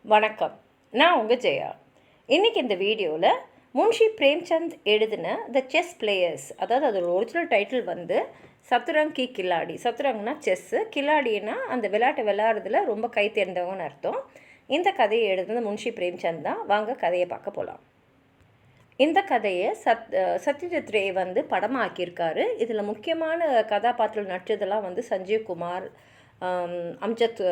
வணக்கம். நான் உங்கள் ஜெயா. இன்றைக்கி இந்த வீடியோவில் முன்ஷி பிரேம்சந்த் எழுதின த செஸ் பிளேயர்ஸ், அதாவது அதோட ஒரிஜினல் டைட்டில் வந்து சத்துரங் கி கில்லாடி. சத்துரங்னா செஸ்ஸு, கில்லாடினா அந்த விளையாட்டை விளையாடுறதுல ரொம்ப கை தேர்ந்தவங்கன்னு அர்த்தம். இந்த கதையை எழுதுனது முன்ஷி பிரேம்சந்த் தான். வாங்க கதையை பார்க்க போகலாம். இந்த கதையை சத்யஜித் ரே வந்து படமாக்கியிருக்காரு. இதில் முக்கியமான கதாபாத்திரம் நடிச்சதெல்லாம் வந்து சஞ்சீவ் குமார், அம்ஜத்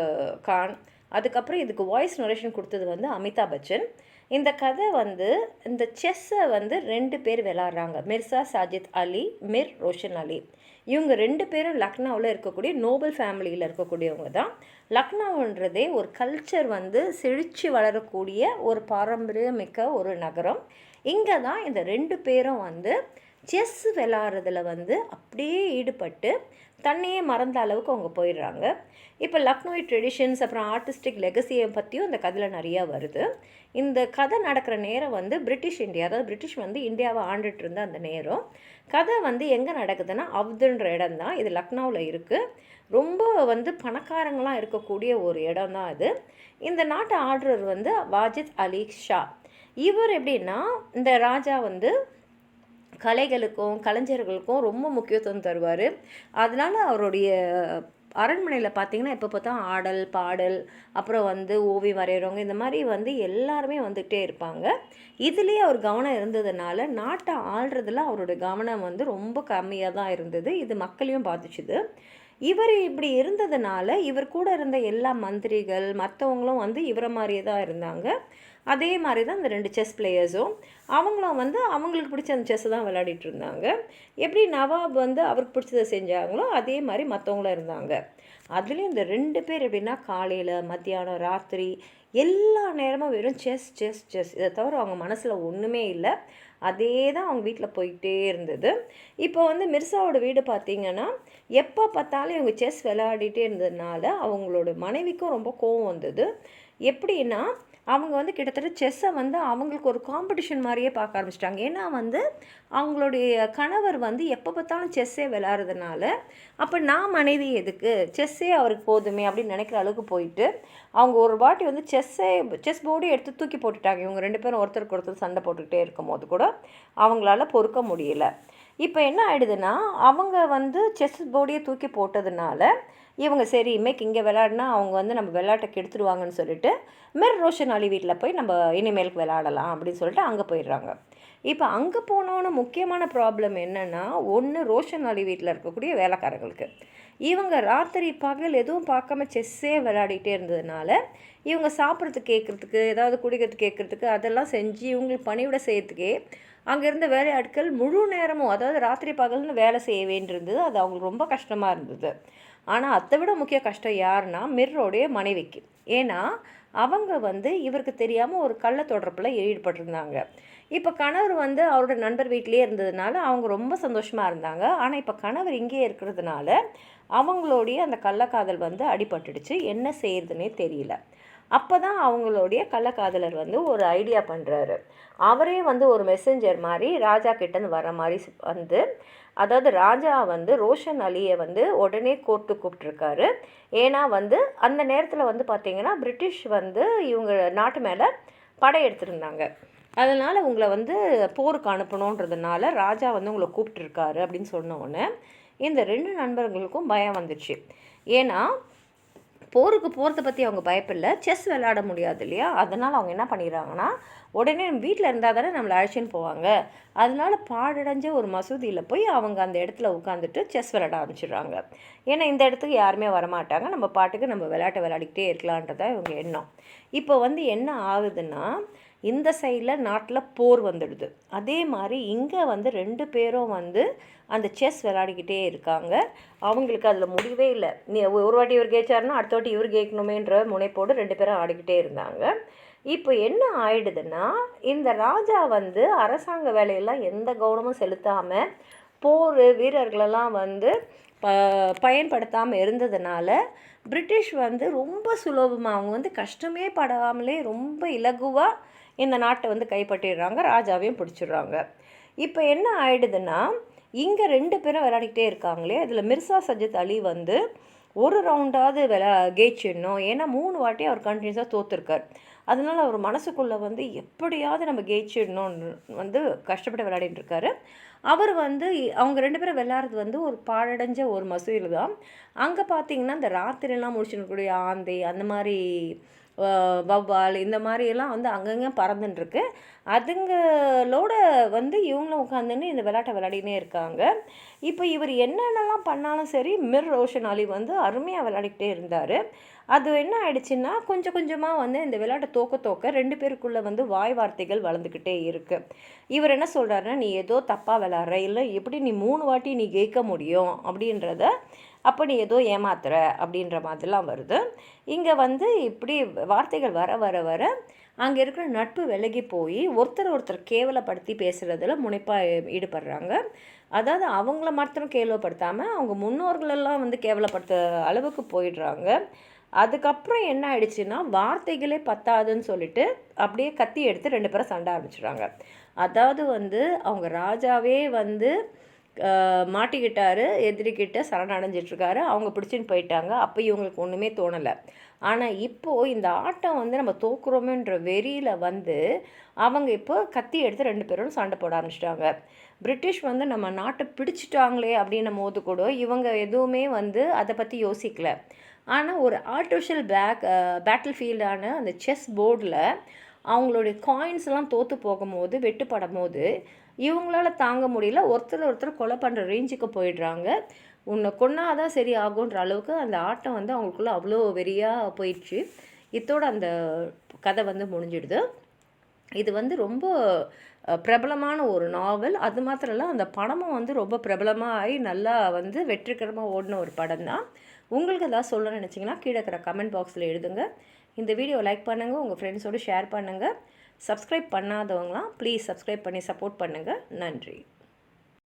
கான், அதுக்கப்புறம் இதுக்கு வாய்ஸ் நரேஷன் கொடுத்தது வந்து அமிதாப் பச்சன். இந்த கதை வந்து இந்த செஸ்ஸை வந்து 2 பேர் விளாட்றாங்க. மிர்சா சாஜித் அலி, மிர் ரோஷன் அலி. இவங்க 2 பேரும் லக்னோவில் இருக்கக்கூடிய நோபல் ஃபேமிலியில் இருக்கக்கூடியவங்க தான். லக்னோன்றதே ஒரு கல்ச்சர் வந்து செழித்து வளரக்கூடிய ஒரு பாரம்பரியமிக்க ஒரு நகரம். இங்கே தான் இந்த 2 பேரும் வந்து செஸ் விளாட்றதுல வந்து அப்படியே ஈடுபட்டு தன்னையே மறந்த அளவுக்கு அவங்க போயிடுறாங்க. இப்போ லக்னோய் ட்ரெடிஷன்ஸ் அப்புறம் ஆர்டிஸ்டிக் லெகசியை பற்றியும் இந்த கதையில் நிறையா வருது. இந்த கதை நடக்கிற நேரம் வந்து பிரிட்டிஷ் இந்தியா, அதாவது பிரிட்டிஷ் வந்து இந்தியாவை ஆண்டுட்டு இருந்த அந்த நேரம். கதை வந்து எங்கே நடக்குதுன்னா அவ்துன்ற இடம் தான். இது லக்னோவில் இருக்குது. ரொம்ப வந்து பணக்காரங்களாம் இருக்கக்கூடிய ஒரு இடம் தான் அது. இந்த நாட்டை ஆடுறவர் வந்து வாஜித் அலி ஷா. இவர் எப்படின்னா, இந்த ராஜா வந்து கலைகளுக்கும் கலைஞர்களுக்கும் ரொம்ப முக்கியத்துவம் தருவார். அதனால் அவருடைய அரண்மனையில் பார்த்திங்கன்னா எப்போ பார்த்தா ஆடல் பாடல், அப்புறம் வந்து ஓவியம் வரைகிறவங்க, இந்த மாதிரி வந்து எல்லாருமே வந்துகிட்டே இருப்பாங்க. இதுலேயே அவர் கவனம் இருந்ததுனால நாட்டை ஆள்றதுல அவரோட கவனம் வந்து ரொம்ப கம்மியாக தான் இருந்தது. இது மக்களையும் பாதிச்சுது. இவர் இப்படி இருந்ததுனால இவர் கூட இருந்த எல்லா மந்திரிகள் மற்றவங்களும் வந்து இவரை மாதிரியே தான் இருந்தாங்க. அதே மாதிரி தான் இந்த 2 செஸ் பிளேயர்ஸும் அவங்களும் வந்து அவங்களுக்கு பிடிச்ச அந்த செஸ்ஸை தான் விளையாடிட்டு இருந்தாங்க. எப்படி நவாப் வந்து அவருக்கு பிடிச்சதை செஞ்சாங்களோ அதே மாதிரி மற்றவங்களும் இருந்தாங்க. அதுலேயும் இந்த 2 பேர் எப்படின்னா காலையில் மத்தியானம் ராத்திரி எல்லா நேரமும் வெறும் செஸ் செஸ் செஸ், இதை தவிர அவங்க மனசில் ஒன்றுமே இல்லை. அதே தான் அவங்க வீட்டில் போயிட்டே இருந்தது. இப்போ வந்து மிர்சாவோட வீடு பார்த்திங்கன்னா எப்போ பார்த்தாலும் இவங்க செஸ் விளையாடிட்டே இருந்ததுனால அவங்களோட மனைவிக்கும் ரொம்ப கோவம் வந்தது. எப்படின்னா அவங்க வந்து கிட்டத்தட்ட செஸ்ஸை வந்து அவங்களுக்கு ஒரு காம்படிஷன் மாதிரியே பார்க்க ஆரம்பிச்சிட்டாங்க. ஏன்னா வந்து அவங்களுடைய கணவர் வந்து எப்போ பார்த்தாலும் செஸ்ஸே விளையாடுறதுனால அப்போ நான் மனைவி எதுக்கு, செஸ்ஸே அவருக்கு போதுமே அப்படின்னு நினைக்கிற அளவுக்கு போயிட்டு அவங்க ஒரு வாட்டி வந்து செஸ் போர்டு எடுத்து தூக்கி போட்டுட்டாங்க. இவங்க 2 பேரும் ஒருத்தருக்கு ஒருத்தர் சண்டை போட்டுக்கிட்டே இருக்கும் போது கூட அவங்களால பொறுக்க முடியல. இப்போ என்ன ஆகிடுதுன்னா, அவங்க வந்து செஸ் போர்டையே தூக்கி போட்டதுனால இவங்க சரி இமேக்கு இங்கே விளையாடினா அவங்க வந்து நம்ம விளையாட்டை கெடுத்துடுவாங்கன்னு சொல்லிட்டு மிர் ரோஷன் அலி வீட்டில் போய் நம்ம இனிமேலுக்கு விளையாடலாம் அப்படின்னு சொல்லிட்டு அங்கே போயிடுறாங்க. இப்போ அங்கே போனோன்னு முக்கியமான ப்ராப்ளம் என்னென்னா, ஒன்று ரோஷன் அலி வீட்டில் இருக்கக்கூடிய வேலைக்காரங்களுக்கு இவங்க ராத்திரி பகல் எதுவும் பார்க்காம செஸ்ஸே விளையாடிட்டே இருந்ததுனால இவங்க சாப்பிட்றதுக்கு கேட்குறதுக்கு ஏதாவது குடிக்கிறதுக்கு கேட்குறதுக்கு அதெல்லாம் செஞ்சு இவங்களுக்கு பணிவிட செய்யறதுக்கே அங்கே இருந்த வேலையாட்கள் முழு நேரமும், அதாவது ராத்திரி பகல்னு வேலை செய்ய வேண்டியிருந்தது. அது அவங்களுக்கு ரொம்ப கஷ்டமாக இருந்தது. ஆனால் அதை விட முக்கிய கஷ்டம் யாருன்னா மிர்ரோடைய மனைவிக்கு. ஏன்னா அவங்க வந்து இவருக்கு தெரியாமல் ஒரு கள்ள தொடர்பில் ஈடுபட்டிருந்தாங்க. இப்போ கணவர் வந்து அவரோட நண்பர் வீட்டிலே இருந்ததுனால அவங்க ரொம்ப சந்தோஷமாக இருந்தாங்க. ஆனால் இப்போ கணவர் இங்கே இருக்கிறதுனால அவங்களுடைய அந்த கள்ளக்காதல் வந்து அடிபட்டுடுச்சு. என்ன செய்யறதுனே தெரியல. அப்போ தான் அவங்களுடைய கள்ளக்காதலர் வந்து ஒரு ஐடியா பண்ணுறாரு. அவரே வந்து ஒரு மெசஞ்சர் மாதிரி ராஜா கிட்டேருந்து வர மாதிரி வந்து, அதாவது ராஜா வந்து ரோஷன் அலியை வந்து உடனே கோர்ட்டு கூப்பிட்ருக்காரு. ஏன்னா வந்து அந்த நேரத்தில் வந்து பார்த்திங்கன்னா பிரிட்டிஷ் வந்து இவங்க நாட்டு மேலே படையெடுத்துருந்தாங்க. அதனால் உங்களை வந்து போருக்கு அனுப்பணுன்றதுனால ராஜா வந்து உங்களை கூப்பிட்டுருக்காரு அப்படின்னு சொன்ன உடனே இந்த 2 நண்பர்களுக்கும் பயம் வந்துச்சு. ஏன்னா போருக்கு போகிறத பற்றி அவங்க பயப்படல, செஸ் விளையாட முடியாது இல்லையா. அதனால் அவங்க என்ன பண்ணிடுறாங்கன்னா, உடனே நம்ம வீட்டில் இருந்தால் தானே நம்மளை அழைச்சின்னு போவாங்க. அதனால் பாழடைஞ்ச ஒரு மசூதியில் போய் அவங்க அந்த இடத்துல உட்காந்துட்டு செஸ் விளையாட ஆரம்பிச்சிடுறாங்க. ஏன்னா இந்த இடத்துக்கு யாருமே வரமாட்டாங்க, நம்ம பாட்டுக்கு நம்ம விளையாட்டை விளையாடிக்கிட்டே இருக்கலான்றதான் இவங்க எண்ணம். இப்போ வந்து என்ன ஆகுதுன்னா, இந்த சைடில் நாட்டில் போர் வந்துடுது. அதே மாதிரி இங்கே வந்து 2 பேரும் வந்து அந்த செஸ் விளையாடிக்கிட்டே இருக்காங்க. அவங்களுக்கு அதில் முடிவே இல்லை. ஒரு வாட்டி இவர் ஜெயிச்சாருன்னா அடுத்த வாட்டி இவர் ஜெயிக்கணுமேன்ற முனைப்போடு 2 பேரும் ஆடிக்கிட்டே இருந்தாங்க. இப்போ என்ன ஆயிடுதுன்னா, இந்த ராஜா வந்து அரசாங்க வேலையெல்லாம் எந்த கவனமும் செலுத்தாமல் போர் வீரர்களெல்லாம் வந்து பயன்படுத்தாமல் இருந்ததுனால பிரிட்டிஷ் வந்து ரொம்ப சுலபமாக அவங்க வந்து கஷ்டமே படாமலே ரொம்ப இலகுவாக இந்த நாட்டை வந்து கைப்பற்றிடுறாங்க, ராஜாவையும் பிடிச்சிடுறாங்க. இப்போ என்ன ஆயிடுதுன்னா, இங்கே 2 பேரும் விளையாடிக்கிட்டே இருக்காங்களே, அதில் மிர்சா சஜித் அலி வந்து ஒரு ரவுண்டாவது ஜெயிச்சிடணும். ஏன்னா 3 வாட்டி அவர் கண்டினியூஸாக தோற்றுருக்கார். அதனால் அவர் மனசுக்குள்ளே வந்து எப்படியாவது நம்ம ஜெயிச்சிடணும்னு வந்து கஷ்டப்பட்டு விளையாடிட்டு இருக்காரு. அவர் வந்து அவங்க 2 பேரும் விளையாடுறது வந்து ஒரு பாழடைஞ்ச ஒரு மசூதியில் தான். அங்கே பார்த்தீங்கன்னா இந்த ராத்திரிலாம் முடிச்சுருக்கக்கூடிய ஆந்தை அந்த மாதிரி வௌவால் இந்த மாதிரியெல்லாம் வந்து அங்கங்கே பறந்துட்டுருக்கு. அதுங்களோட வந்து இவங்களும் உட்காந்துன்னு இந்த விளையாட்டை விளையாடினே இருக்காங்க. இப்போ இவர் என்னென்னலாம் பண்ணாலும் சரி மிர் ரோஷன் அலி வந்து அருமையாக விளையாடிக்கிட்டே இருந்தார். அது என்ன ஆயிடுச்சுன்னா கொஞ்சம் கொஞ்சமாக வந்து இந்த விளையாட்டை தோக்க 2 பேருக்குள்ளே வந்து வாய் வார்த்தைகள் வளர்ந்துக்கிட்டே இருக்குது. இவர் என்ன சொல்கிறாருன்னா, நீ ஏதோ தப்பாக விளையாடுற, இல்லை எப்படி நீ 3 வாட்டி நீ ஜெயிக்க முடியும் அப்படின்றத, அப்போ நீ ஏதோ ஏமாத்துற அப்படின்ற மாதிரிலாம் வருது. இங்கே வந்து இப்படி வார்த்தைகள் வர வர வர அங்கே இருக்கிற நட்பு விலகி போய் ஒருத்தர் கேவலப்படுத்தி பேசுகிறதுல முனைப்பாக ஈடுபடுறாங்க. அதாவது அவங்கள மாத்திரம் கேவலப்படுத்தாமல் அவங்க முன்னோர்களெல்லாம் வந்து கேவலப்படுத்த அளவுக்கு போயிடுறாங்க. அதுக்கப்புறம் என்ன ஆயிடுச்சுன்னா வார்த்தைகளே பத்தாதுன்னு சொல்லிட்டு அப்படியே கத்தி எடுத்து 2 பேரும் சண்டை ஆரம்பிச்சிடுறாங்க. அதாவது வந்து அவங்க ராஜாவே வந்து மாட்டிக்கிட்டாரு, எதிரிக்கிட்ட சரணடைஞ்சிட்ருக்காரு. அவங்க பிடிச்சின்னு போயிட்டாங்க. அப்போ இவங்களுக்கு ஒன்றுமே தோணலை. ஆனால் இப்போது இந்த ஆட்டம் வந்து நம்ம தோக்குறோமேன்ற வெறியில் வந்து அவங்க இப்போ கத்தி எடுத்து 2 பேரும் சண்டை போட ஆரம்பிச்சிட்டாங்க. பிரிட்டிஷ் வந்து நம்ம நாட்டை பிடிச்சிட்டாங்களே அப்படின்னும் போது கூட இவங்க எதுவுமே வந்து அதை பற்றி யோசிக்கல. ஆனால் ஒரு ஆர்டிஃபிஷியல் பேட்டில் ஃபீல்டான அந்த செஸ் போர்டில் அவங்களுடைய காயின்ஸ்லாம் தோற்று போகும்போது வெட்டுப்படும் போது இவங்களால தாங்க முடியல. ஒருத்தர் கொலை பண்ணுற ரேஞ்சுக்கு போயிடுறாங்க. உன்னை கொன்னாதான் சரி ஆகுன்ற அளவுக்கு அந்த ஆட்டம் வந்து அவங்களுக்குள்ள அவ்வளோ வெறியாக போயிடுச்சு. இத்தோட அந்த கதை வந்து முடிஞ்சிடுது. இது வந்து ரொம்ப பிரபலமான ஒரு நாவல். அது மாத்திரம் இல்லை, அந்த படமும் வந்து ரொம்ப பிரபலமாக ஆகி நல்லா வந்து வெற்றிகரமாக ஓடின ஒரு படம் தான். உங்களுக்கு எதாவது சொல்ல நினச்சிங்கன்னா கீழே இருக்கிற கமெண்ட் பாக்ஸில் எழுதுங்க. இந்த வீடியோ லைக் பண்ணுங்கள், உங்கள் ஃப்ரெண்ட்ஸோடு ஷேர் பண்ணுங்கள். சப்ஸ்கிரைப் பண்ணாதவங்களாம் ப்ளீஸ் சப்ஸ்கிரைப் பண்ணி சப்போர்ட் பண்ணுங்கள். நன்றி.